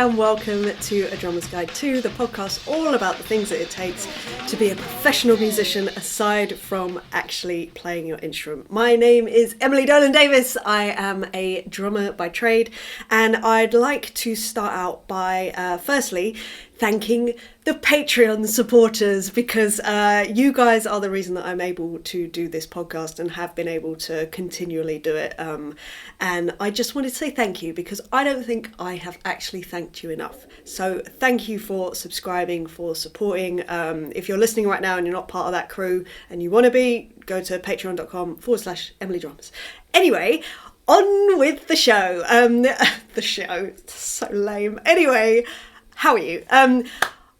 and welcome to A Drummer's Guide to, the podcast all about the things that it takes to be a professional musician aside from actually playing your instrument. My name is Emily Dolan Davis. I am a drummer by trade, and I'd like to start out by firstly thanking the Patreon supporters, because you guys are the reason that I'm able to do this podcast and have been able to continually do it. And I just wanted to say thank you, because I don't think I have actually thanked you enough. So thank you for subscribing, for supporting. If you're listening right now and you're not part of that crew and you want to be, go to patreon.com/Emily Drummers. Anyway, on with the show. The show, it's so lame. Anyway, how are you?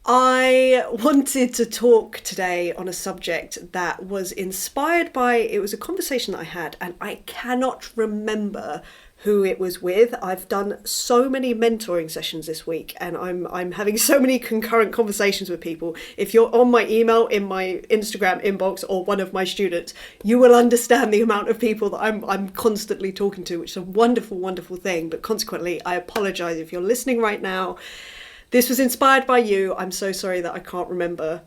I wanted to talk today on a subject that was inspired by, it was a conversation that I had, and I cannot remember who it was with. I've done so many mentoring sessions this week, and I'm having so many concurrent conversations with people. If you're on my email, in my Instagram inbox, or one of my students, you will understand the amount of people that I'm constantly talking to, which is a wonderful, wonderful thing. But consequently, I apologise if you're listening right now. This was inspired by you. I'm so sorry that I can't remember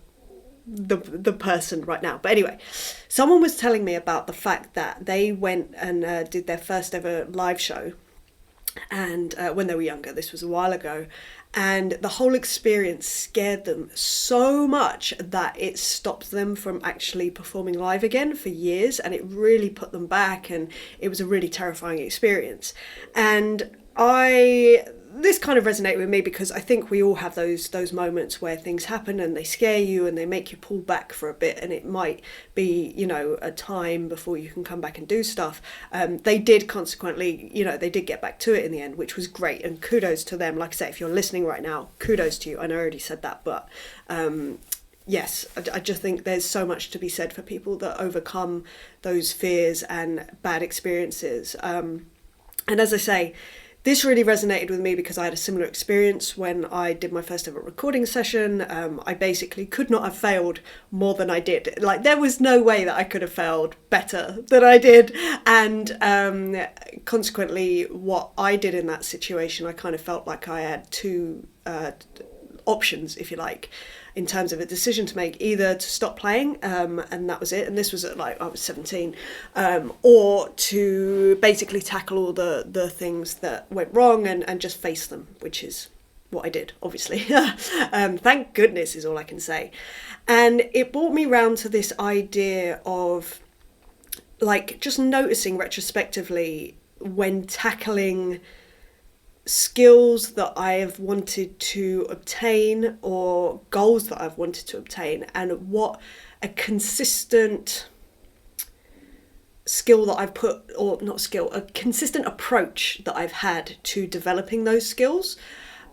the person right now. But anyway, someone was telling me about the fact that they went and did their first ever live show, and when they were younger, this was a while ago, and the whole experience scared them so much that it stopped them from actually performing live again for years, and it really put them back, and it was a really terrifying experience. And this kind of resonated with me, because I think we all have those moments where things happen and they scare you and they make you pull back for a bit, and it might be, a time before you can come back and do stuff. They did consequently, they did get back to it in the end, which was great, and kudos to them. Like I say, if you're listening right now, kudos to you. I know I already said that, but yes, I just think there's so much to be said for people that overcome those fears and bad experiences. And as I say, this really resonated with me because I had a similar experience when I did my first ever recording session. I basically could not have failed more than I did. Like, there was no way that I could have failed better than I did. And consequently, what I did in that situation, I kind of felt like I had two options, if you like, in terms of a decision to make: either to stop playing, and that was it, and this was at I was 17, or to basically tackle all the things that went wrong and just face them, which is what I did, obviously. Thank goodness is all I can say. And it brought me round to this idea of just noticing retrospectively when tackling skills that I have wanted to obtain or goals that I've wanted to obtain, and what a consistent skill that I've put, or not skill, a consistent approach that I've had to developing those skills.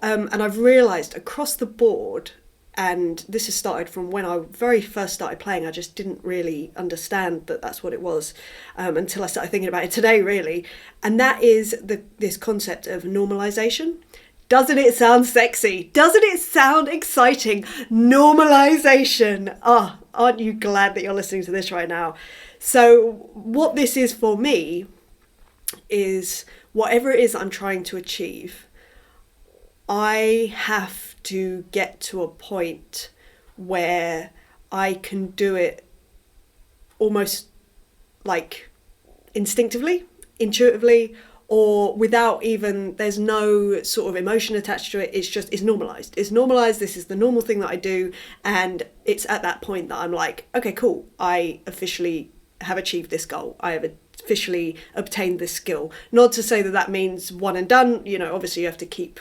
And I've realised across the board, and this has started from when I very first started playing, I just didn't really understand that that's what it was, until I started thinking about it today, really. And that is this concept of normalisation. Doesn't it sound sexy? Doesn't it sound exciting? Normalisation. Oh, aren't you glad that you're listening to this right now? So what this is for me is, whatever it is I'm trying to achieve, I have to get to a point where I can do it almost instinctively, intuitively, or without even, there's no sort of emotion attached to it. It's normalized. It's normalized. This is the normal thing that I do. And it's at that point that I'm like, okay, cool. I officially have achieved this goal. I have officially obtained this skill. Not to say that means one and done. Obviously you have to keep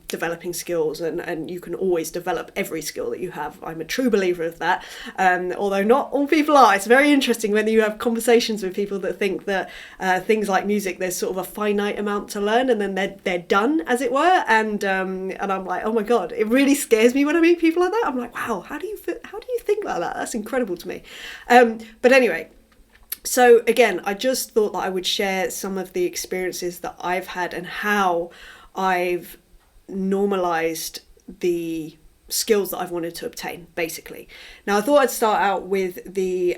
developing skills, and you can always develop every skill that you have. I'm a true believer of that, although not all people are. It's very interesting when you have conversations with people that think that things like music, there's sort of a finite amount to learn, and then they're done, as it were. And I'm like, oh my god, it really scares me when I meet people like that. I'm like, wow, how do you think like that? That's incredible to me. But anyway, so again, I just thought that I would share some of the experiences that I've had and how I've normalized the skills that I've wanted to obtain, basically. Now, I thought I'd start out with the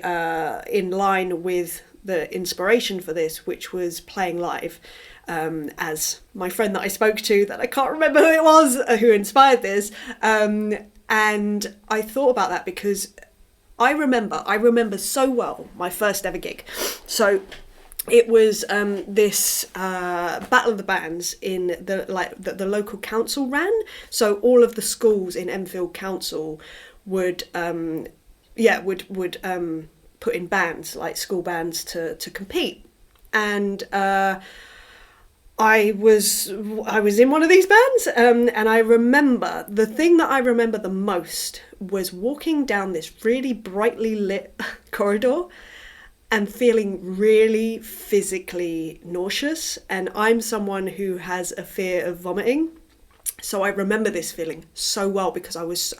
in line with the inspiration for this, which was playing live, as my friend that I spoke to, that I can't remember who it was, who inspired this, and I thought about that because I remember so well my first ever gig. So it was this Battle of the Bands in the local council ran. So all of the schools in Enfield Council would put in bands, like school bands, to compete. And I was in one of these bands, and I remember, the thing that I remember the most was walking down this really brightly lit corridor and feeling really physically nauseous. And I'm someone who has a fear of vomiting. So I remember this feeling so well because I was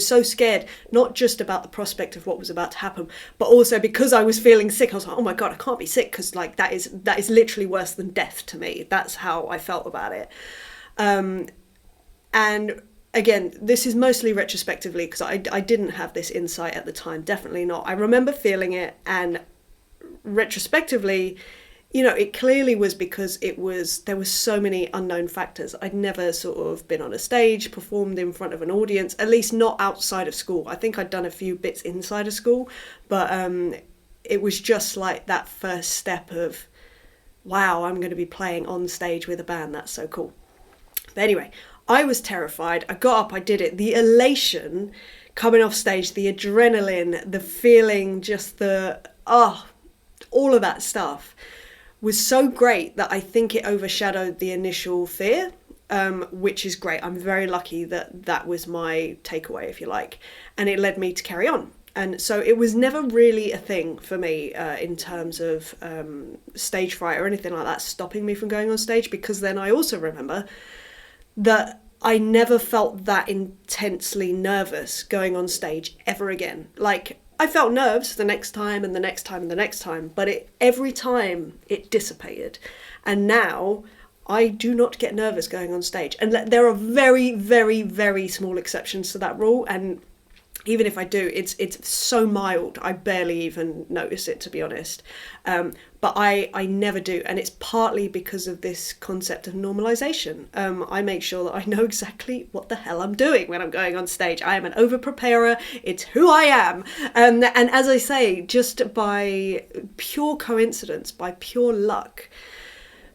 so scared, not just about the prospect of what was about to happen, but also because I was feeling sick. I was like, oh my God, I can't be sick, because like that is literally worse than death to me. That's how I felt about it. And again, this is mostly retrospectively, because I didn't have this insight at the time, definitely not. I remember feeling it, and retrospectively, you know, it clearly was because there was so many unknown factors. I'd never sort of been on a stage, performed in front of an audience, at least not outside of school. I think I'd done a few bits inside of school, but it was just like that first step of, wow, I'm going to be playing on stage with a band. That's so cool. But anyway, I was terrified. I got up, I did it. The elation coming off stage, the adrenaline, the feeling, just all of that stuff was so great that I think it overshadowed the initial fear, which is great. I'm very lucky that was my takeaway, if you like, and it led me to carry on. And so it was never really a thing for me in terms of stage fright or anything like that stopping me from going on stage, because then I also remember that I never felt that intensely nervous going on stage ever again. Like, I felt nerves the next time and the next time and the next time, but every time it dissipated. And now I do not get nervous going on stage. And there are very, very, very small exceptions to that rule. And even if I do, it's so mild, I barely even notice it, to be honest. But I never do. And it's partly because of this concept of normalisation. I make sure that I know exactly what the hell I'm doing when I'm going on stage. I am an over-preparer. It's who I am. And as I say, just by pure coincidence, by pure luck,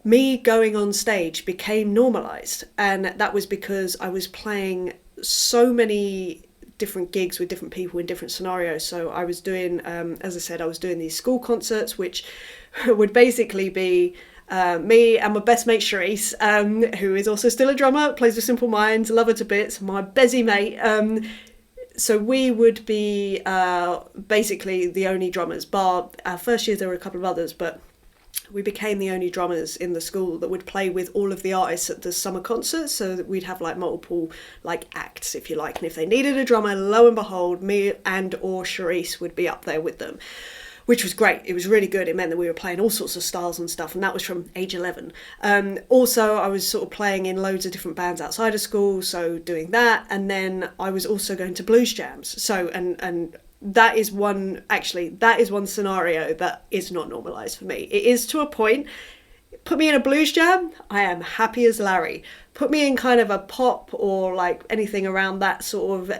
me going on stage became normalised. And that was because I was playing so many different gigs with different people in different scenarios. So I was doing, as I said, I was doing these school concerts, which would basically be me and my best mate Charisse, who is also still a drummer, plays with Simple Minds, love her to bits, my busy mate. So we would be basically the only drummers, bar our first year there were a couple of others, but we became the only drummers in the school that would play with all of the artists at the summer concerts, so that we'd have like multiple like acts, if you like, and if they needed a drummer, lo and behold, me and or Charisse would be up there with them, which was great. It was really good. It meant that we were playing all sorts of styles and stuff, and that was from age 11. Also, I was sort of playing in loads of different bands outside of school, so doing that, and then I was also going to blues jams. So and that is one scenario that is not normalised for me. It is to a point. Put me in a blues jam, I am happy as Larry. Put me in kind of a pop or like anything around that sort of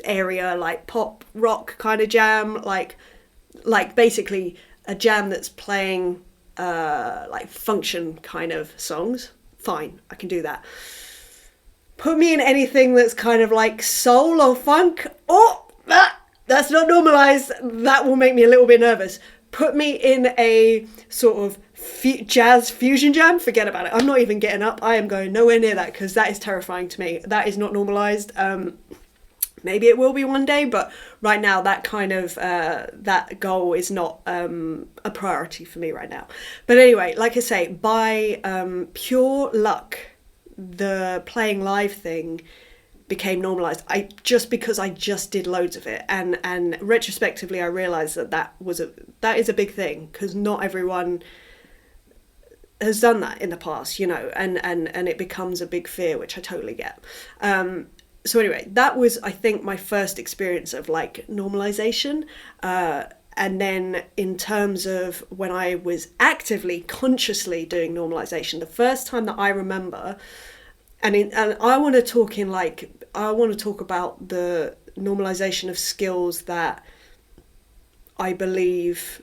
area, like pop rock kind of jam, like basically a jam that's playing like function kind of songs. Fine, I can do that. Put me in anything that's kind of like soul or funk. That's not normalised. That will make me a little bit nervous. Put me in a sort of jazz fusion jam. Forget about it. I'm not even getting up. I am going nowhere near that, because that is terrifying to me. That is not normalised. Maybe it will be one day, but right now that kind of that goal is not a priority for me right now. But anyway, like I say, by pure luck, the playing live thing became normalised. Because I just did loads of it, and retrospectively I realised that is a big thing, because not everyone has done that in the past, you know, and it becomes a big fear, which I totally get. so anyway, that was, I think, my first experience of like normalization. And then in terms of when I was actively, consciously doing normalization, the first time that I remember, and I want to talk about the normalization of skills that I believe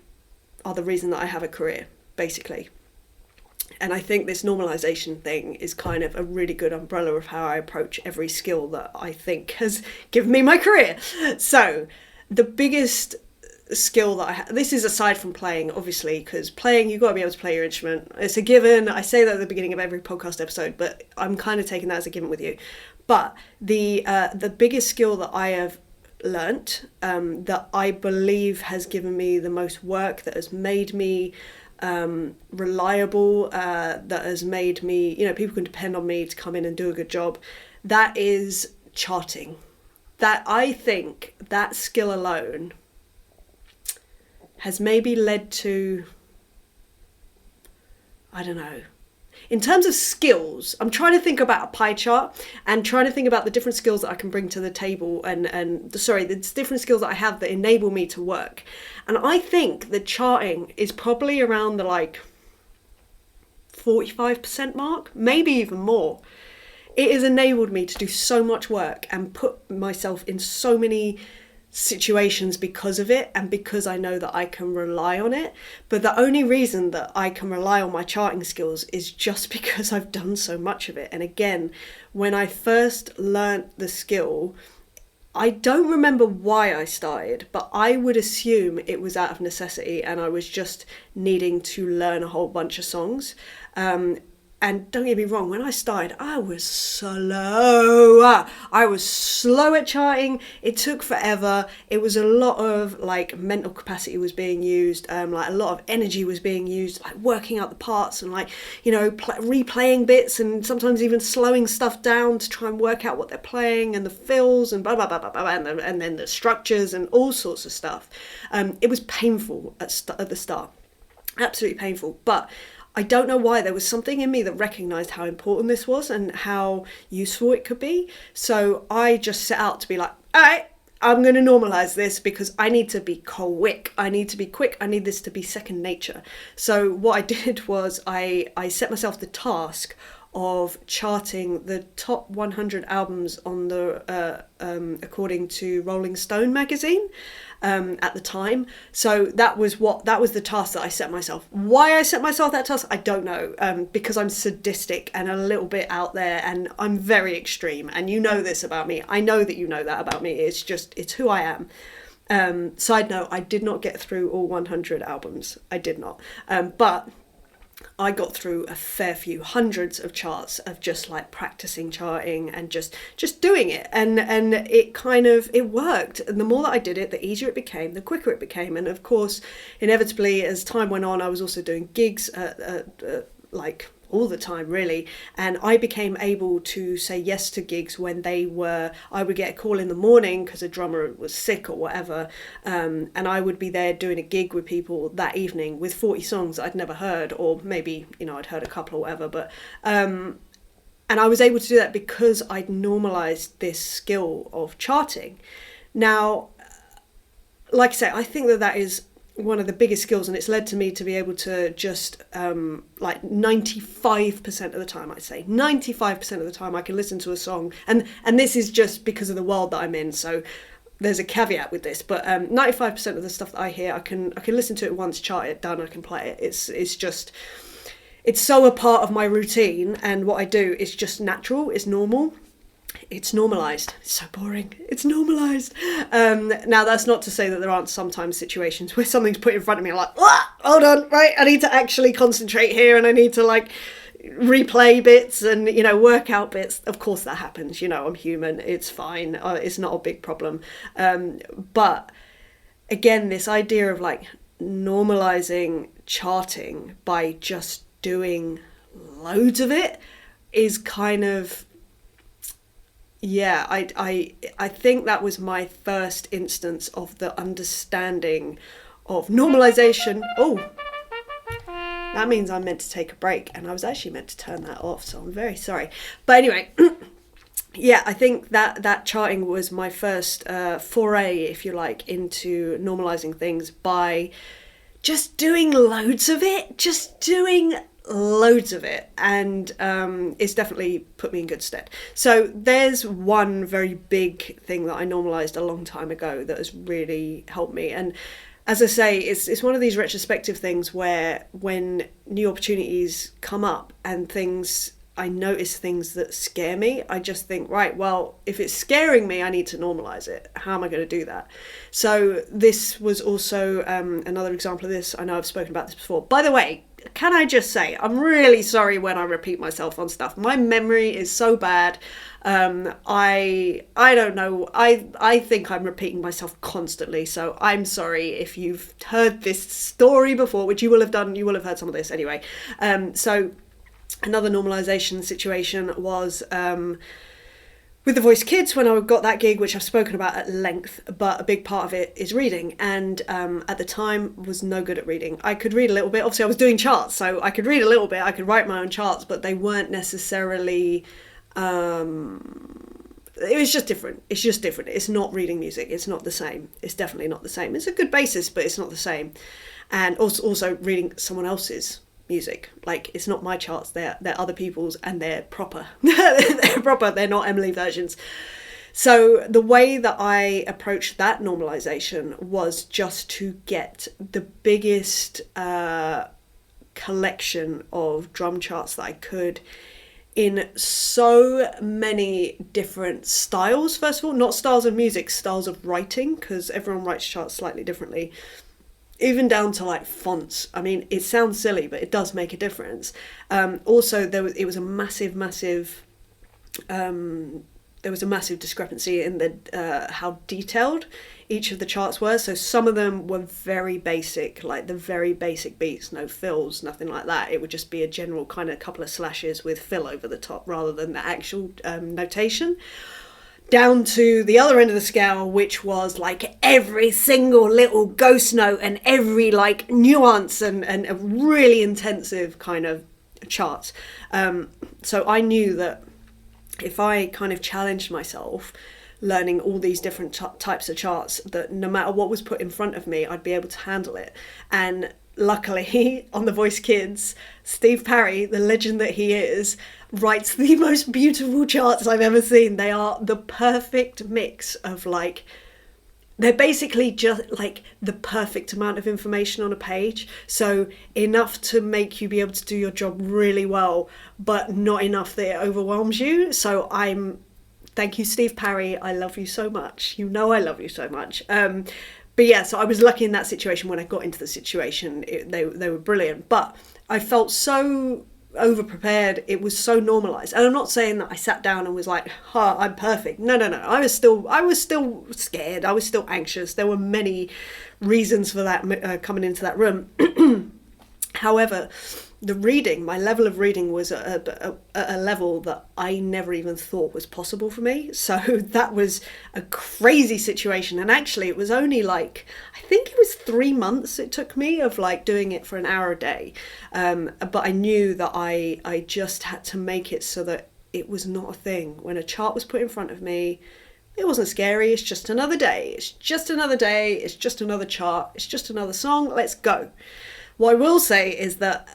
are the reason that I have a career, basically. And I think this normalization thing is kind of a really good umbrella of how I approach every skill that I think has given me my career. So the biggest skill that I have, this is aside from playing, obviously, because playing, you've got to be able to play your instrument. It's a given. I say that at the beginning of every podcast episode, but I'm kind of taking that as a given with you. But the biggest skill that I have learnt, that I believe has given me the most work, that has made me reliable, that has made me, people can depend on me to come in and do a good job, that is charting. That, I think, that skill alone has maybe led to, I don't know, in terms of skills, I'm trying to think about a pie chart and trying to think about the different skills that I can bring to the table the different skills that I have that enable me to work. And I think the charting is probably around the like 45% mark, maybe even more. It has enabled me to do so much work and put myself in so many situations because of it, and because I know that I can rely on it. But the only reason that I can rely on my charting skills is just because I've done so much of it. And again, when I first learnt the skill, I don't remember why I started, but I would assume it was out of necessity and I was just needing to learn a whole bunch of songs. And don't get me wrong, when I started, I was slow. I was slow at charting. It took forever. It was a lot of like mental capacity was being used. Like a lot of energy was being used, like working out the parts and like, replaying bits and sometimes even slowing stuff down to try and work out what they're playing and the fills and blah, blah, blah, blah, blah, and then the structures and all sorts of stuff. It was painful at the start. Absolutely painful. But I don't know why, there was something in me that recognised how important this was and how useful it could be. So I just set out to be like, all right, I'm going to normalise this because I need to be quick. I need to be quick. I need this to be second nature. So what I did was I set myself the task of charting the top 100 albums on the according to Rolling Stone magazine at the time. So that was the task that I set myself. Why I set myself that task, I don't know, because I'm sadistic and a little bit out there and I'm very extreme, and you know this about me. I know that you know that about me. It's who I am. Side note, I did not get through all 100 albums. I did not. But I got through a fair few hundreds of charts of just like practicing charting and just doing it, and it worked. And the more that I did it, the easier it became, the quicker it became. And of course, inevitably, as time went on, I was also doing gigs like all the time, really, and I became able to say yes to gigs when I would get a call in the morning because a drummer was sick or whatever, and I would be there doing a gig with people that evening with 40 songs that I'd never heard, or maybe I'd heard a couple or whatever, but and I was able to do that because I'd normalized this skill of charting. Now, like I say, I think that is one of the biggest skills, and it's led to me to be able to just like 95% of the time, I'd say 95% of the time I can listen to a song, and this is just because of the world that I'm in, so there's a caveat with this, but 95% of the stuff that I hear, I can listen to it once, chart it, done, I can play it. It's so a part of my routine, and what I do is just natural, it's normal. It's normalised. It's so boring. It's normalised. Now, that's not to say that there aren't sometimes situations where something's put in front of me, I'm like, hold on, right, I need to actually concentrate here, and I need to like replay bits and work out bits. Of course that happens. I'm human. It's fine. It's not a big problem. But again, this idea of like normalising charting by just doing loads of it is kind of, yeah, I think that was my first instance of the understanding of normalisation. Oh, that means I'm meant to take a break, and I was actually meant to turn that off, so I'm very sorry. But anyway, yeah, I think that charting was my first foray, if you like, into normalizing things by just doing loads of it, and it's definitely put me in good stead. So there's one very big thing that I normalized a long time ago that has really helped me. And as I say, it's one of these retrospective things where when new opportunities come up and things, I notice things that scare me, I just think, right, well, if it's scaring me, I need to normalize it. How am I going to do that? So this was also another example of this. I know I've spoken about this before. By the way, can I just say, I'm really sorry when I repeat myself on stuff. My memory is so bad. I don't know. I think I'm repeating myself constantly. So I'm sorry if you've heard this story before, which you will have done. You will have heard some of this anyway. So another normalisation situation was with the Voice Kids when I got that gig, which I've spoken about at length, but a big part of it is reading. And at the time was no good at reading. I could read a little bit. Obviously, I was doing charts, so I could read a little bit. I could write my own charts, but they weren't necessarily... it was just different. It's just different. It's not reading music. It's not the same. It's definitely not the same. It's a good basis, but it's not the same. And also reading someone else's music. Like, it's not my charts, they're other people's, and they're proper. They're proper, they're not Emily versions. So the way that I approached that normalization was just to get the biggest collection of drum charts that I could in so many different styles. First of all, not styles of music, styles of writing, because everyone writes charts slightly differently. Even down to like fonts. I mean, it sounds silly, but it does make a difference. Also, it was a massive discrepancy in the how detailed each of the charts were. So some of them were very basic, like the very basic beats, no fills, nothing like that. It would just be a general kind of couple of slashes with fill over the top rather than the actual notation. Down to the other end of the scale, which was like every single little ghost note and every like nuance and a really intensive kind of charts. So I knew that if I kind of challenged myself learning all these different types of charts, that no matter what was put in front of me, I'd be able to handle it. And luckily, on The Voice Kids, Steve Parry, the legend that he is, writes the most beautiful charts I've ever seen. They are the perfect mix of like, they're basically just like the perfect amount of information on a page. So enough to make you be able to do your job really well, but not enough that it overwhelms you. So thank you, Steve Parry. I love you so much. You know I love you so much. But yeah, so I was lucky in that situation. When I got into the situation, they were brilliant. But I felt so over-prepared. It was so normalised. And I'm not saying that I sat down and was like, I'm perfect. No. I was still scared. I was still anxious. There were many reasons for that coming into that room. However, my level of reading was at a level that I never even thought was possible for me. So that was a crazy situation. And actually it was only like, I think it was 3 months it took me of like doing it for an hour a day. But I knew that I just had to make it so that it was not a thing. When a chart was put in front of me, it wasn't scary. It's just another day. It's just another day. It's just another chart. It's just another song. Let's go. What I will say is that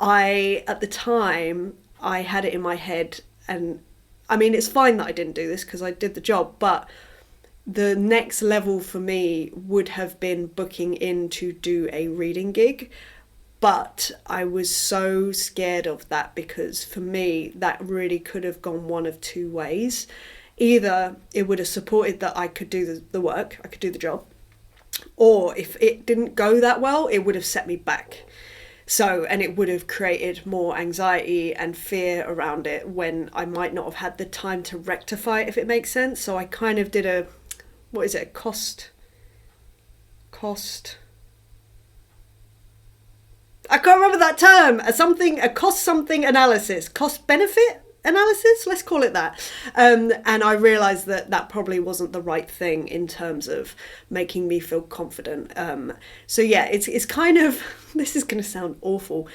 at the time, I had it in my head, and I mean, it's fine that I didn't do this because I did the job, but the next level for me would have been booking in to do a reading gig. But I was so scared of that because for me, that really could have gone one of two ways. Either it would have supported that I could do the work, I could do the job, or if it didn't go that well, it would have set me back. So, and it would have created more anxiety and fear around it when I might not have had the time to rectify it, if it makes sense. So I kind of did cost. I can't remember that term. A cost something analysis, cost benefit analysis, let's call it that. And I realised that probably wasn't the right thing in terms of making me feel confident. So yeah, it's kind of, this is going to sound awful.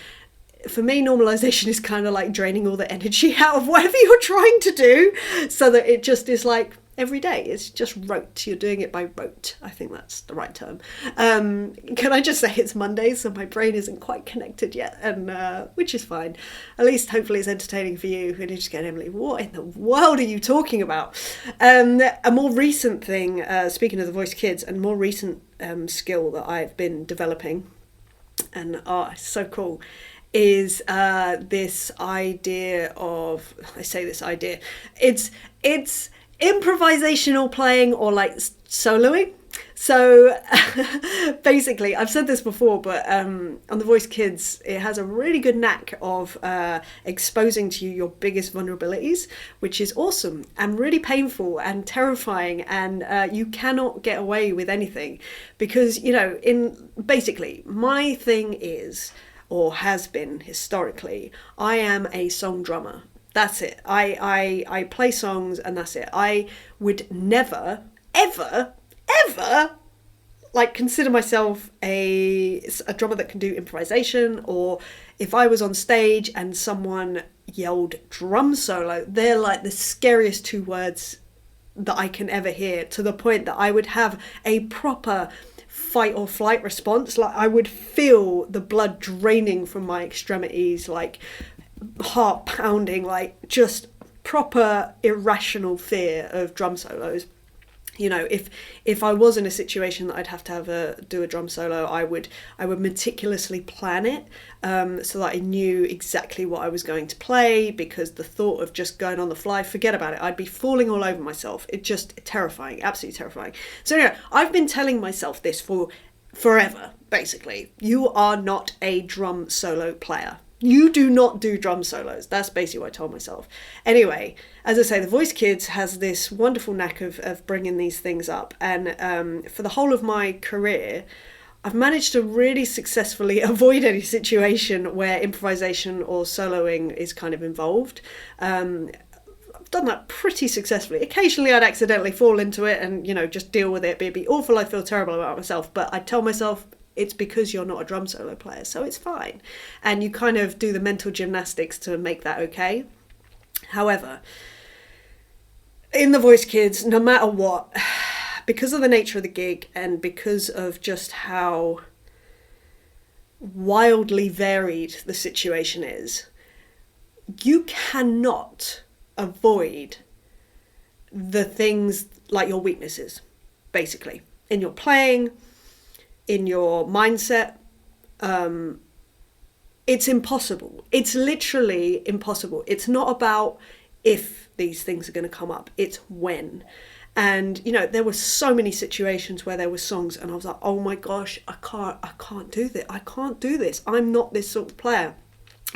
for me, normalization is kind of like draining all the energy out of whatever you're trying to do, so that it just is like every day. It's just rote. You're doing it by rote. I think that's the right term. Can I just say it's Monday, so my brain isn't quite connected yet, and which is fine. At least hopefully it's entertaining for you. And you just get, Emily, what in the world are you talking about? A more recent thing, speaking of the Voice Kids, and more recent skill that I've been developing, and it's so cool, is this idea of, I say this idea, it's improvisational playing, or like soloing. So basically, I've said this before, but on The Voice Kids, it has a really good knack of exposing to you your biggest vulnerabilities, which is awesome and really painful and terrifying, and you cannot get away with anything, because, you know, basically my thing is, or has been historically, I am a song drummer. That's it. I play songs, and that's it. I would never, ever, like consider myself a drummer that can do improvisation, or if I was on stage and someone yelled drum solo, they're like the scariest two words that I can ever hear, to the point that I would have a proper fight or flight response. Like, I would feel the blood draining from my extremities, like heart pounding, like just proper irrational fear of drum solos. You know, if I was in a situation that I'd have to do a drum solo, I would meticulously plan it, so that I knew exactly what I was going to play, because the thought of just going on the fly, forget about it. I'd be falling all over myself. It's just terrifying, absolutely terrifying. So anyway, I've been telling myself this for forever, basically. You are not a drum solo player. You do not do drum solos. That's basically what I told myself. Anyway, as I say, The Voice Kids has this wonderful knack of bringing these things up. And for the whole of my career, I've managed to really successfully avoid any situation where improvisation or soloing is kind of involved. I've done that pretty successfully. Occasionally I'd accidentally fall into it and, you know, just deal with it. It'd be awful. I'd feel terrible about myself. But I'd tell myself, it's because you're not a drum solo player, so it's fine. And you kind of do the mental gymnastics to make that okay. However, in The Voice Kids, no matter what, because of the nature of the gig and because of just how wildly varied the situation is, you cannot avoid the things like your weaknesses, basically, in your playing, in your mindset. It's impossible. It's literally impossible. It's not about if these things are going to come up, it's when. And, you know, there were so many situations where there were songs and I was like, oh my gosh, I can't do this. I can't do this. I'm not this sort of player.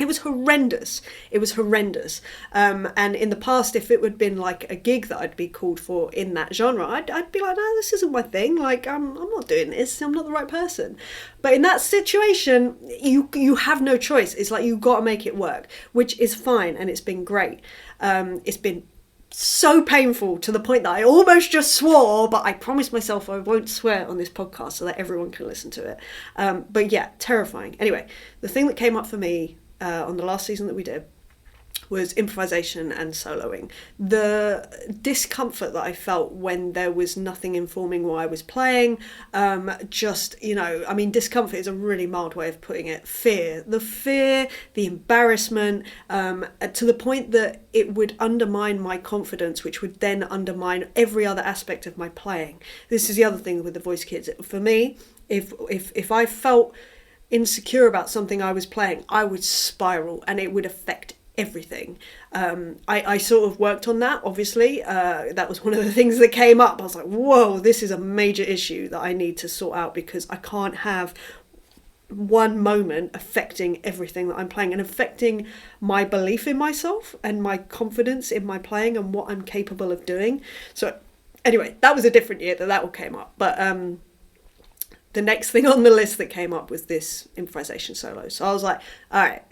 It was horrendous. It was horrendous. And in the past, if it would have been like a gig that I'd be called for in that genre, I'd be like, no, this isn't my thing. Like, I'm not doing this. I'm not the right person. But in that situation, you have no choice. It's like, you've got to make it work, which is fine. And it's been great. It's been so painful to the point that I almost just swore, but I promised myself I won't swear on this podcast so that everyone can listen to it. But yeah, terrifying. Anyway, the thing that came up for me on the last season that we did was improvisation and soloing. The discomfort that I felt when there was nothing informing what I was playing, just, you know, I mean, discomfort is a really mild way of putting it. Fear, the embarrassment, to the point that it would undermine my confidence, which would then undermine every other aspect of my playing. This is the other thing with The Voice Kids. For me, if I felt insecure about something I was playing, I would spiral and it would affect everything. I sort of worked on that, obviously. That was one of the things that came up. I was like, whoa, this is a major issue that I need to sort out, because I can't have one moment affecting everything that I'm playing and affecting my belief in myself and my confidence in my playing and what I'm capable of doing. So anyway, that was a different year that all came up. But the next thing on the list that came up was this improvisation solo. So I was like, all right,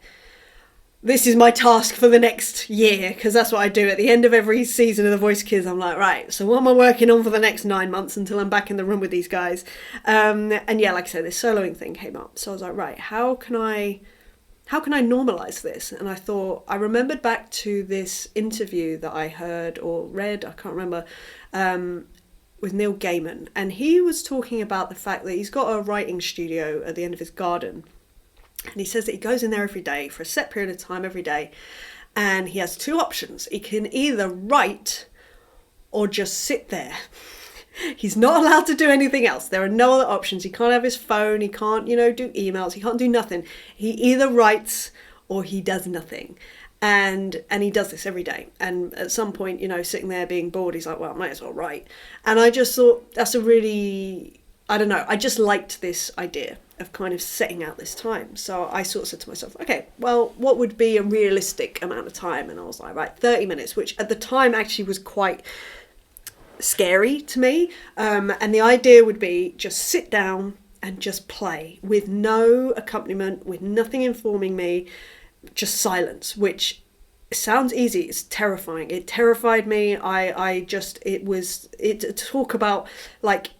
this is my task for the next year, because that's what I do at the end of every season of The Voice Kids. I'm like, right, so what am I working on for the next 9 months until I'm back in the room with these guys? And yeah, like I said, this soloing thing came up. So I was like, right, how can I how can I normalize this? And I remembered back to this interview that I heard or read, I can't remember, with Neil Gaiman. And he was talking about the fact that he's got a writing studio at the end of his garden. And he says that he goes in there every day for a set period of time every day. And he has two options. He can either write or just sit there. He's not allowed to do anything else. There are no other options. He can't have his phone. He can't, do emails. He can't do nothing. He either writes or he does nothing. And he does this every day. And at some point, sitting there being bored, he's like, well, I might as well write. And I just thought that's a really, I don't know, I just liked this idea of kind of setting out this time. So I sort of said to myself, okay, well, what would be a realistic amount of time? And I was like, right, 30 minutes, which at the time actually was quite scary to me. And the idea would be just sit down and just play with no accompaniment, with nothing informing me, just silence, which sounds easy. It's terrifying. It terrified me. It talk about like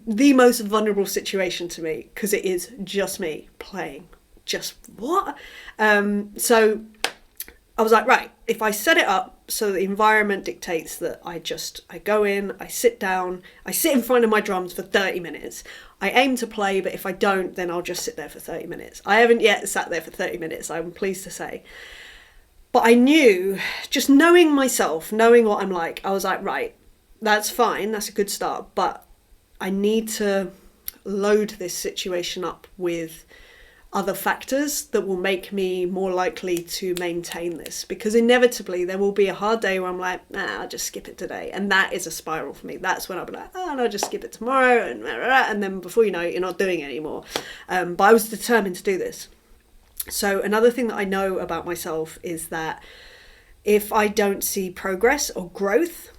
the most vulnerable situation to me, because it is just me playing. Just what? So I was like, right, if I set it up so the environment dictates that I go in, I sit down, I sit in front of my drums for 30 minutes. I aim to play, but if I don't, then I'll just sit there for 30 minutes. I haven't yet sat there for 30 minutes, I'm pleased to say. But I knew, just knowing myself, knowing what I'm like, I was like, right, that's fine, that's a good start, but I need to load this situation up with other factors that will make me more likely to maintain this, because inevitably there will be a hard day where I'm like, I'll just skip it today, and that is a spiral for me. That's when I'll be like, I'll just skip it tomorrow, and then before you know it, you're not doing it anymore. But I was determined to do this. So another thing that I know about myself is that if I don't see progress or growth,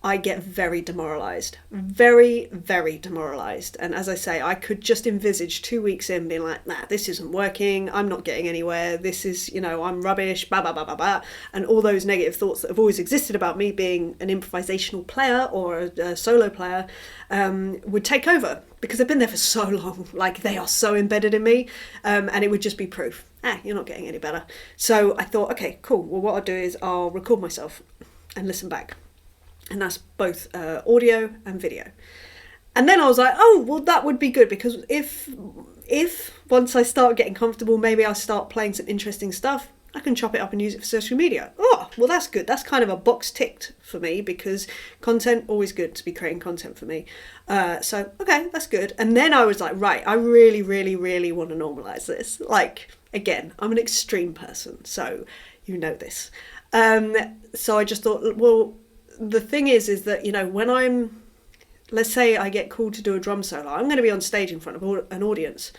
I get very demoralised, very, very demoralised. And as I say, I could just envisage 2 weeks in being like, this isn't working, I'm not getting anywhere, this is, I'm rubbish, blah, blah, blah, blah, blah. And all those negative thoughts that have always existed about me being an improvisational player or a solo player would take over, because I've been there for so long, like they are so embedded in me, and it would just be proof, you're not getting any better. So I thought, okay, cool, well what I'll do is I'll record myself and listen back. And that's both audio and video. And then I was like, oh, well, that would be good, because if once I start getting comfortable, maybe I'll start playing some interesting stuff, I can chop it up and use it for social media. Oh, well, that's good. That's kind of a box ticked for me, because content, always good to be creating content for me. So, okay, that's good. And then I was like, right, I really, really, really want to normalize this. Like, again, I'm an extreme person, so you know this. So I just thought, well, the thing is that, when let's say I get called to do a drum solo, I'm going to be on stage in front of an audience.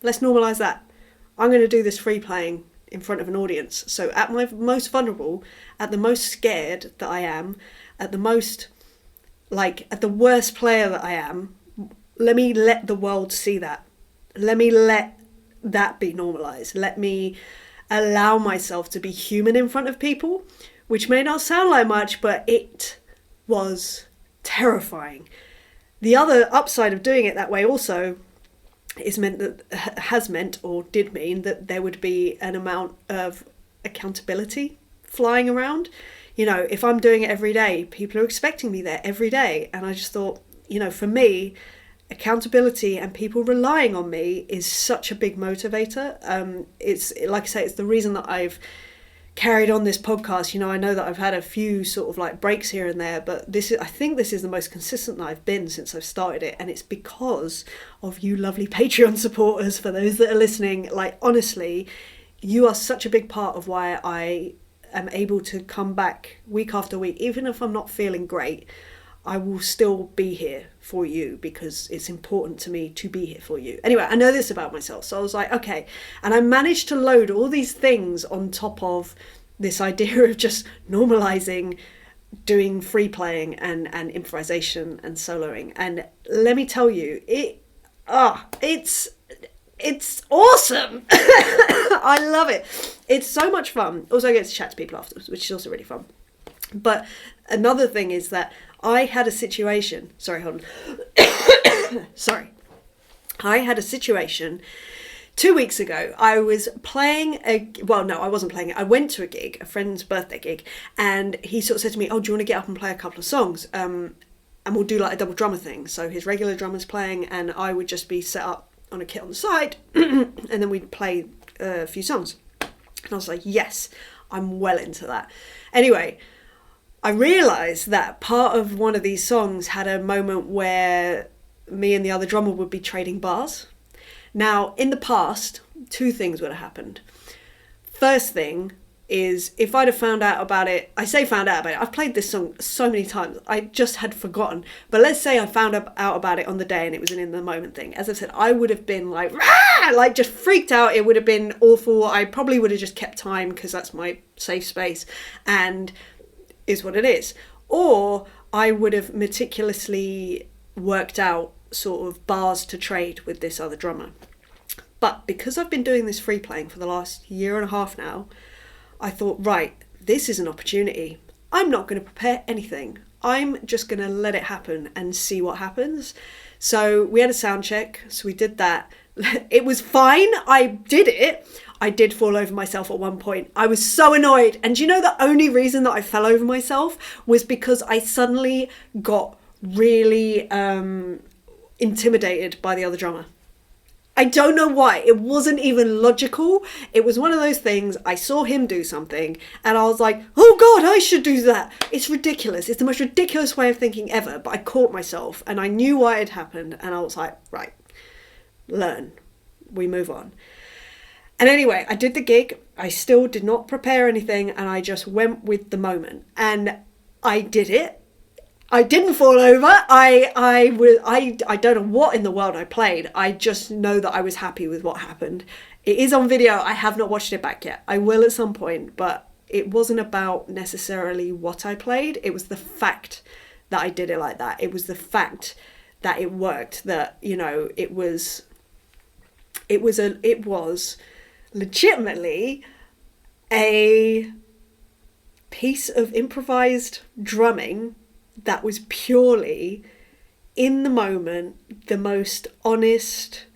Let's normalise that. I'm going to do this free playing in front of an audience. So at my most vulnerable, at the most scared that I am, at the worst player that I am, let me let the world see that. Let me let that be normalised. Let me allow myself to be human in front of people, which may not sound like much, but it was terrifying. The other upside of doing it that way also did mean that there would be an amount of accountability flying around. If I'm doing it every day, people are expecting me there every day. And I just thought, for me, accountability and people relying on me is such a big motivator. It's like I say, it's the reason that I've carried on this podcast. I know that I've had a few sort of like breaks here and there, but I think this is the most consistent that I've been since I've started it, and it's because of you lovely Patreon supporters. For those that are listening, like, honestly, you are such a big part of why I am able to come back week after week. Even if I'm not feeling great, I will still be here for you, because it's important to me to be here for you. Anyway, I know this about myself, so I was like, okay. And I managed to load all these things on top of this idea of just normalizing doing free playing and improvisation and soloing. And let me tell you, it's awesome. I love it. It's so much fun. Also, I get to chat to people afterwards, which is also really fun. But another thing is that I had a situation, sorry, hold on. Sorry. I had a situation 2 weeks ago, I was playing I wasn't playing it. I went to a gig, a friend's birthday gig, and he sort of said to me, "Oh, do you want to get up and play a couple of songs? And we'll do like a double drummer thing." So his regular drummer's playing, and I would just be set up on a kit on the side, and then we'd play a few songs. And I was like, yes, I'm well into that. Anyway, I realised that part of one of these songs had a moment where me and the other drummer would be trading bars. Now, in the past, two things would have happened. First thing is, if I'd have found out about it, I say found out about it, I've played this song so many times, I just had forgotten. But let's say I found out about it on the day and it was an in the moment thing. As I said, I would have been like, rah! Like just freaked out. It would have been awful. I probably would have just kept time because that's my safe space and is what it is. Or I would have meticulously worked out sort of bars to trade with this other drummer. But because I've been doing this free playing for the last year and a half now, I thought, right, this is an opportunity. I'm not going to prepare anything. I'm just going to let it happen and see what happens. So we had a sound check. So we did that. It was fine. I did it. I did fall over myself at one point. I was so annoyed. And do you know the only reason that I fell over myself was because I suddenly got really intimidated by the other drummer. I don't know why. It wasn't even logical. It was one of those things. I saw him do something and I was like, oh God, I should do that. It's ridiculous. It's the most ridiculous way of thinking ever. But I caught myself and I knew why it happened. And I was like, right, learn. We move on. And anyway, I did the gig. I still did not prepare anything and I just went with the moment. And I did it. I didn't fall over. I don't know what in the world I played. I just know that I was happy with what happened. It is on video. I have not watched it back yet. I will at some point, but it wasn't about necessarily what I played. It was the fact that I did it like that. It was the fact that it worked, that, you know, it was legitimately a piece of improvised drumming that was purely, in the moment, the most honest,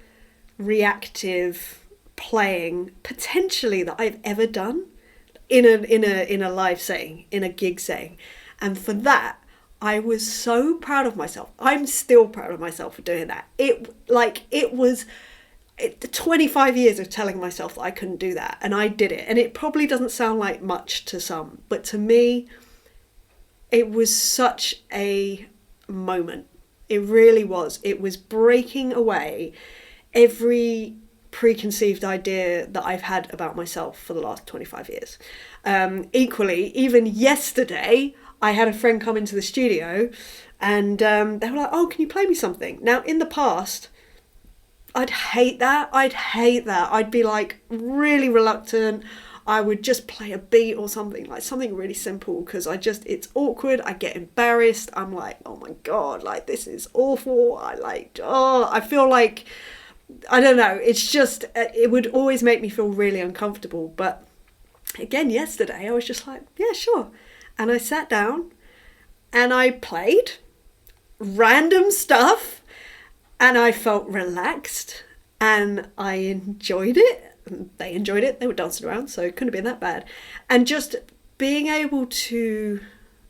reactive playing potentially that I've ever done in a live setting, in a gig setting. And for that, I was so proud of myself. I'm still proud of myself for doing that. It was 25 years of telling myself that I couldn't do that, and I did it. And it probably doesn't sound like much to some, but to me, it was such a moment. It really was. It was breaking away every preconceived idea that I've had about myself for the last 25 years. Equally, even yesterday, I had a friend come into the studio and they were like, oh, can you play me something? Now, in the past, I'd hate that. I'd be like really reluctant. I would just play a beat or something, like something really simple, because it's awkward. I get embarrassed. I'm like, oh my God, like this is awful. I feel like, I don't know. It's just, it would always make me feel really uncomfortable. But again, yesterday I was just like, yeah, sure. And I sat down and I played random stuff and I felt relaxed and I enjoyed it. They enjoyed it. They were dancing around, so it couldn't have been that bad. And just being able to,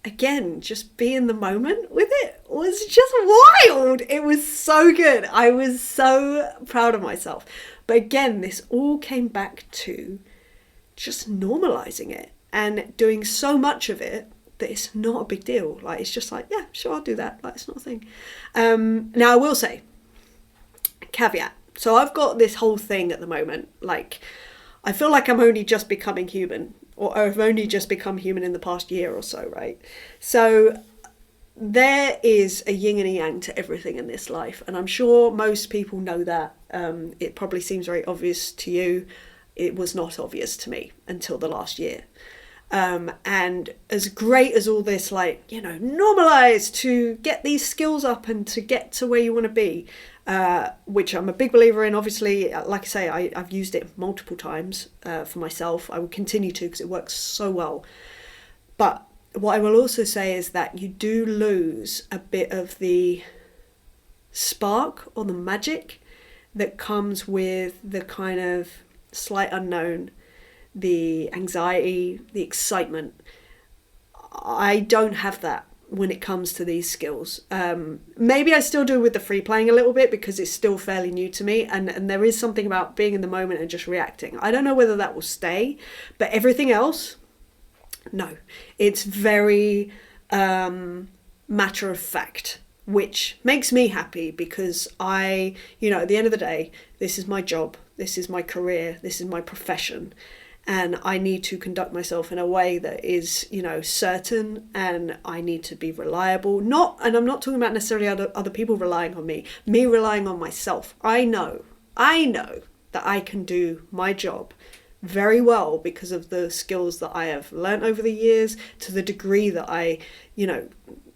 again, just be in the moment with it was just wild. It was so good. I was so proud of myself. But again, this all came back to just normalizing it and doing so much of it that it's not a big deal. Like, it's just like, yeah, sure, I'll do that. Like, it's not a thing. Now, I will say, caveat. So I've got this whole thing at the moment, like, I feel like I'm only just becoming human, or I've only just become human in the past year or so, right? So there is a yin and a yang to everything in this life, and I'm sure most people know that. It probably seems very obvious to you. It was not obvious to me until the last year. And as great as all this, like, you know, normalize to get these skills up and to get to where you want to be, which I'm a big believer in. Obviously, like I say, I've used it multiple times for myself. I will continue to, because it works so well. But what I will also say is that you do lose a bit of the spark or the magic that comes with the kind of slight unknown, the anxiety, the excitement. I don't have that when it comes to these skills. Maybe I still do with the free playing a little bit because it's still fairly new to me, and there is something about being in the moment and just reacting. I don't know whether that will stay, but everything else, no. It's very matter of fact, which makes me happy because at the end of the day, this is my job, this is my career, this is my profession. And I need to conduct myself in a way that is, certain, and I need to be reliable. And I'm not talking about necessarily other people relying on me relying on myself. I know that I can do my job very well because of the skills that I have learnt over the years, to the degree that I,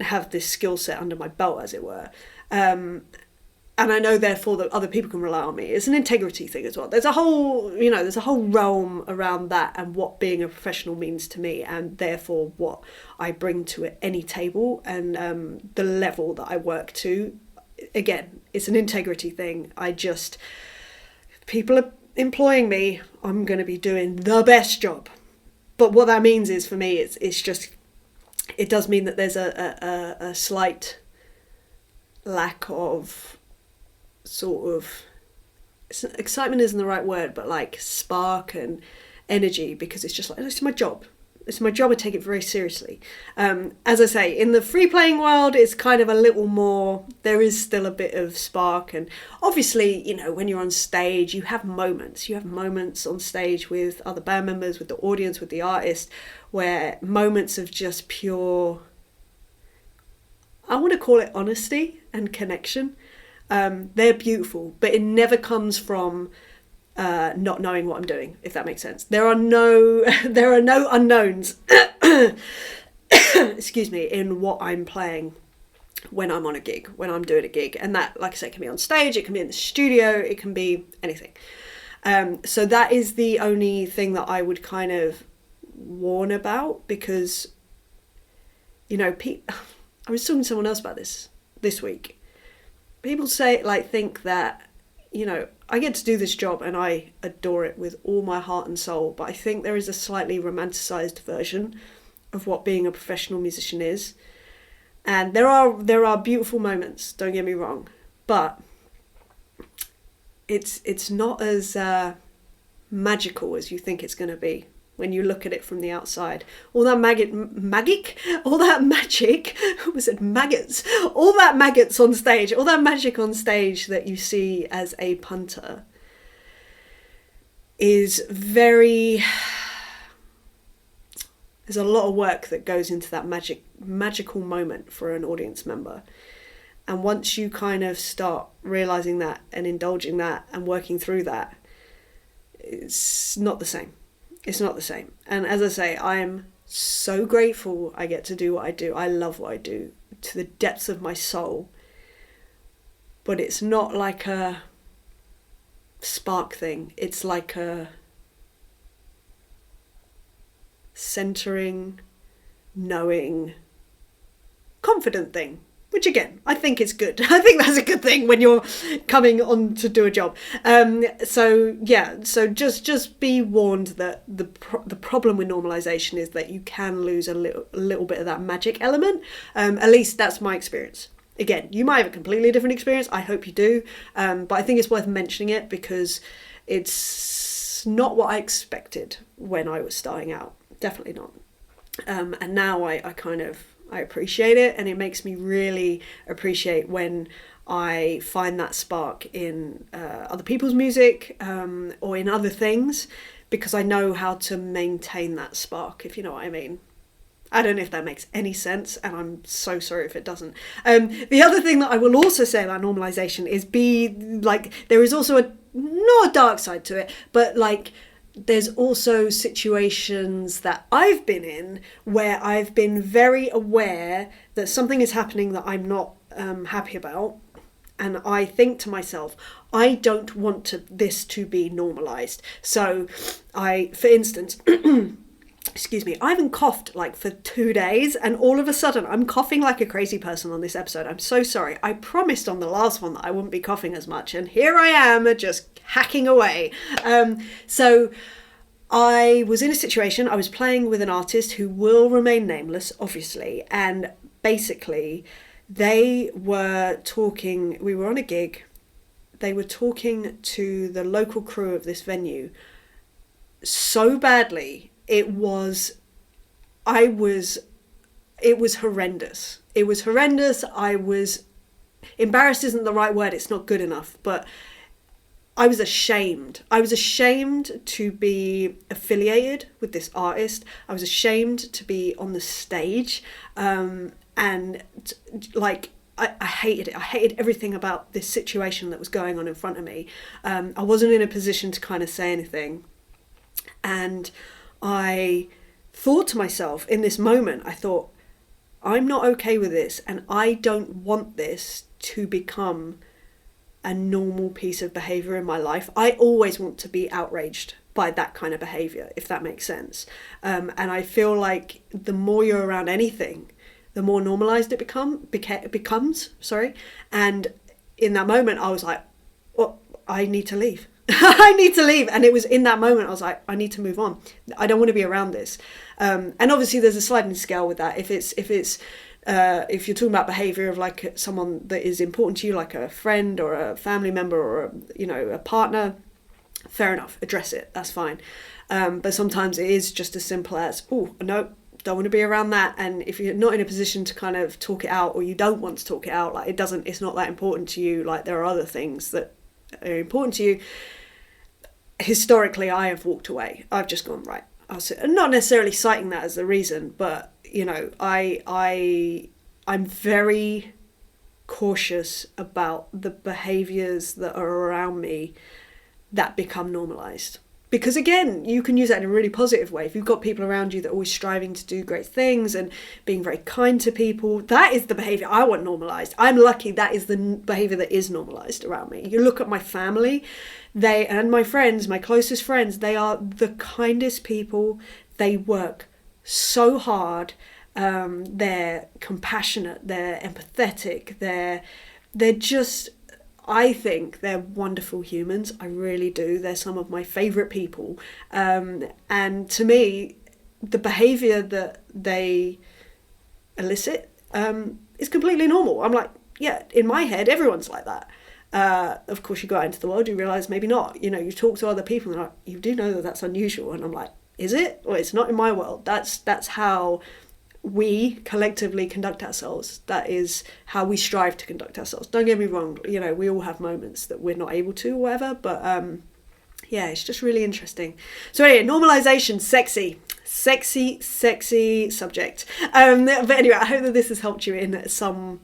have this skill set under my belt, as it were. And I know, therefore, that other people can rely on me. It's an integrity thing as well. There's a whole realm around that and what being a professional means to me, and therefore what I bring to any table, and the level that I work to. Again, it's an integrity thing. People are employing me, I'm going to be doing the best job. But what that means is, for me, it does mean that there's a slight lack of excitement isn't the right word, but like spark and energy, because it's just like, it's my job. It's my job. I take it very seriously. As I say, in the free playing world, it's kind of a little more, there is still a bit of spark. And obviously, when you're on stage, you have moments. You have moments on stage with other band members, with the audience, with the artist, where moments of just pure, I want to call it honesty and connection. They're beautiful, but it never comes from not knowing what I'm doing, if that makes sense. There are no unknowns excuse me, in what I'm playing when I'm on a gig, when I'm doing a gig. And that, like I say, can be on stage, it can be in the studio, it can be anything. So that is the only thing that I would kind of warn about, because I was talking to someone else about this week. People think that, I get to do this job and I adore it with all my heart and soul, but I think there is a slightly romanticized version of what being a professional musician is. And there are beautiful moments, don't get me wrong, but it's not as magical as you think it's going to be when you look at it from the outside. All that magic, was it maggots? All that maggots on stage, all that magic on stage that you see as a punter is there's a lot of work that goes into that magical moment for an audience member. And once you kind of start realising that and indulging that and working through that, it's not the same. It's not the same. And as I say, I am so grateful I get to do what I do. I love what I do to the depths of my soul. But it's not like a spark thing. It's like a centering, knowing, confident thing. Which again, I think is good. I think that's a good thing when you're coming on to do a job. So just be warned that the problem with normalisation is that you can lose a little bit of that magic element. At least that's my experience. Again, you might have a completely different experience. I hope you do. But I think it's worth mentioning it because it's not what I expected when I was starting out. Definitely not. And now I appreciate it, and it makes me really appreciate when I find that spark in other people's music or in other things, because I know how to maintain that spark, if you know what I mean. I don't know if that makes any sense, and I'm so sorry if it doesn't. The other thing that I will also say about normalisation is there is also not a dark side to it, but there's also situations that I've been in where I've been very aware that something is happening that I'm not happy about. And I think to myself, I don't want this to be normalised. So for instance, excuse me, I haven't coughed like for 2 days, and all of a sudden I'm coughing like a crazy person on this episode. I'm so sorry. I promised on the last one that I wouldn't be coughing as much, and here I am just hacking away. So I was in a situation, I was playing with an artist who will remain nameless, obviously, and basically they were talking, we were on a gig, they were talking to the local crew of this venue so badly. It was horrendous. It was horrendous. Embarrassed isn't the right word, it's not good enough, but I was ashamed. I was ashamed to be affiliated with this artist. I was ashamed to be on the stage. I hated it. I hated everything about this situation that was going on in front of me. I wasn't in a position to kind of say anything. And I thought to myself in this moment, I thought, I'm not okay with this, and I don't want this to become a normal piece of behaviour in my life. I always want to be outraged by that kind of behaviour, if that makes sense. And I feel like the more you're around anything, the more normalised it becomes. And in that moment, I was like, well, I need to leave. I need to leave. And it was in that moment I was like, I need to move on. I don't want to be around this. And obviously there's a sliding scale with that. If you're talking about behaviour of like someone that is important to you, like a friend or a family member or a partner, fair enough, address it, that's fine. But sometimes it is just as simple as, oh no, don't want to be around that. And if you're not in a position to kind of talk it out, or you don't want to talk it out, like it's not that important to you, like there are other things that are important to you. Historically, I have walked away. I've just gone, right, not necessarily citing that as the reason, but I'm very cautious about the behaviours that are around me that become normalised. Because again, you can use that in a really positive way. If you've got people around you that are always striving to do great things and being very kind to people, that is the behaviour I want normalised. I'm lucky that is the behaviour that is normalised around me. You look at my family, and my friends, my closest friends, they are the kindest people. They work so hard. They're compassionate, they're empathetic, they're just, I think they're wonderful humans. I really do. They're some of my favourite people. And to me, the behaviour that they elicit is completely normal. I'm like, yeah, in my head, everyone's like that. Of course, you go out into the world, you realise maybe not. You talk to other people and like, you do know that that's unusual. And I'm like, is it? Well, it's not in my world. That's how we collectively conduct ourselves. That is how we strive to conduct ourselves. Don't get me wrong, we all have moments that we're not able to or whatever, but yeah, it's just really interesting. So anyway, normalisation, sexy subject. But anyway, I hope that this has helped you in some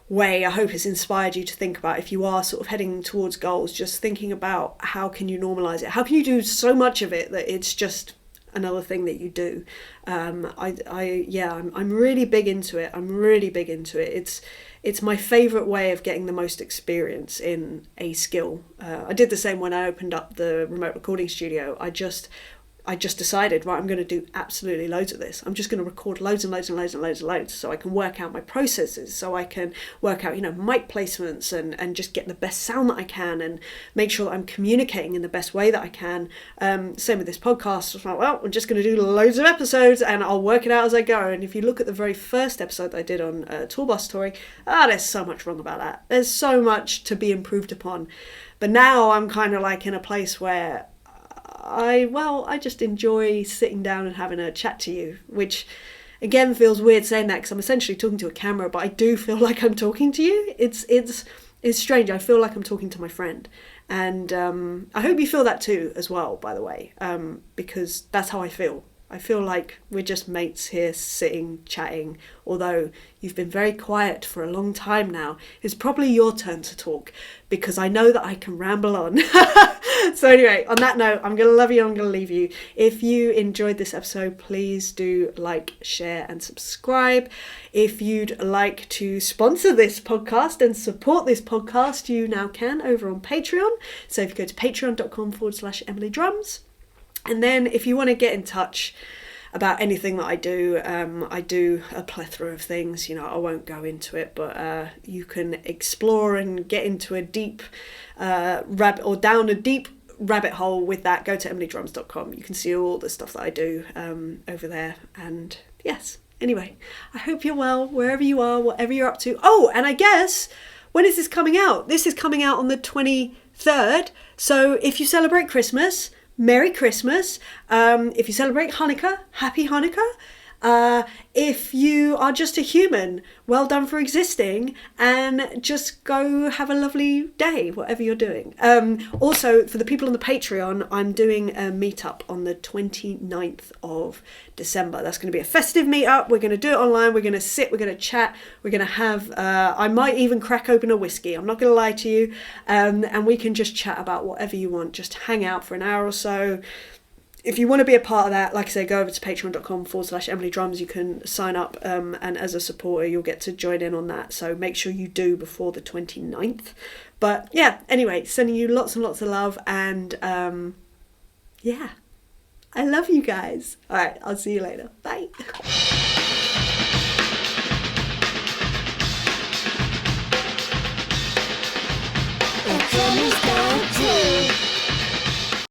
way. I hope it's inspired you to think about, if you are sort of heading towards goals, just thinking about how can you normalise it? How can you do so much of it that it's just another thing that you do? I'm really big into it. It's my favourite way of getting the most experience in a skill. I did the same when I opened up the remote recording studio. I just decided, right, I'm going to do absolutely loads of this. I'm just going to record loads so I can work out my processes, so I can work out, mic placements and just get the best sound that I can and make sure that I'm communicating in the best way that I can. Same with this podcast. I was like, well, I'm just going to do loads of episodes and I'll work it out as I go. And if you look at the very first episode that I did on tour bus touring, there's so much wrong about that. There's so much to be improved upon. But now I'm kind of like in a place where I just enjoy sitting down and having a chat to you, which again feels weird saying that because I'm essentially talking to a camera, but I do feel like I'm talking to you. It's strange. I feel like I'm talking to my friend, and I hope you feel that too as well, by the way, because that's how I feel. I feel like we're just mates here sitting, chatting, although you've been very quiet for a long time now. It's probably your turn to talk because I know that I can ramble on. So anyway, on that note, I'm going to love you, I'm going to leave you. If you enjoyed this episode, please do like, share and subscribe. If you'd like to sponsor this podcast and support this podcast, you now can over on Patreon. So if you go to patreon.com/EmilyDrums. And then if you want to get in touch, about anything that I do. I do a plethora of things, you know, I won't go into it, but you can explore and get into a deep down a deep rabbit hole with that. Go to emilydrums.com. You can see all the stuff that I do over there. And yes, anyway, I hope you're well wherever you are, whatever you're up to. Oh, and I guess, when is this coming out? This is coming out on the 23rd. So if you celebrate Christmas, Merry Christmas. If you celebrate Hanukkah, Happy Hanukkah. If you are just a human, well done for existing, and just go have a lovely day, whatever you're doing. Also, for the people on the Patreon, I'm doing a meetup on the 29th of December. That's going to be a festive meetup. We're going to do it online. We're going to sit, we're going to chat, we're going to have, I might even crack open a whiskey. I'm not going to lie to you. And we can just chat about whatever you want. Just hang out for an hour or so. If you want to be a part of that, like I say, go over to patreon.com/EmilyDrums. You can sign up, and as a supporter, you'll get to join in on that. So make sure you do before the 29th. But yeah, anyway, sending you lots and lots of love. And yeah, I love you guys. All right, I'll see you later. Bye.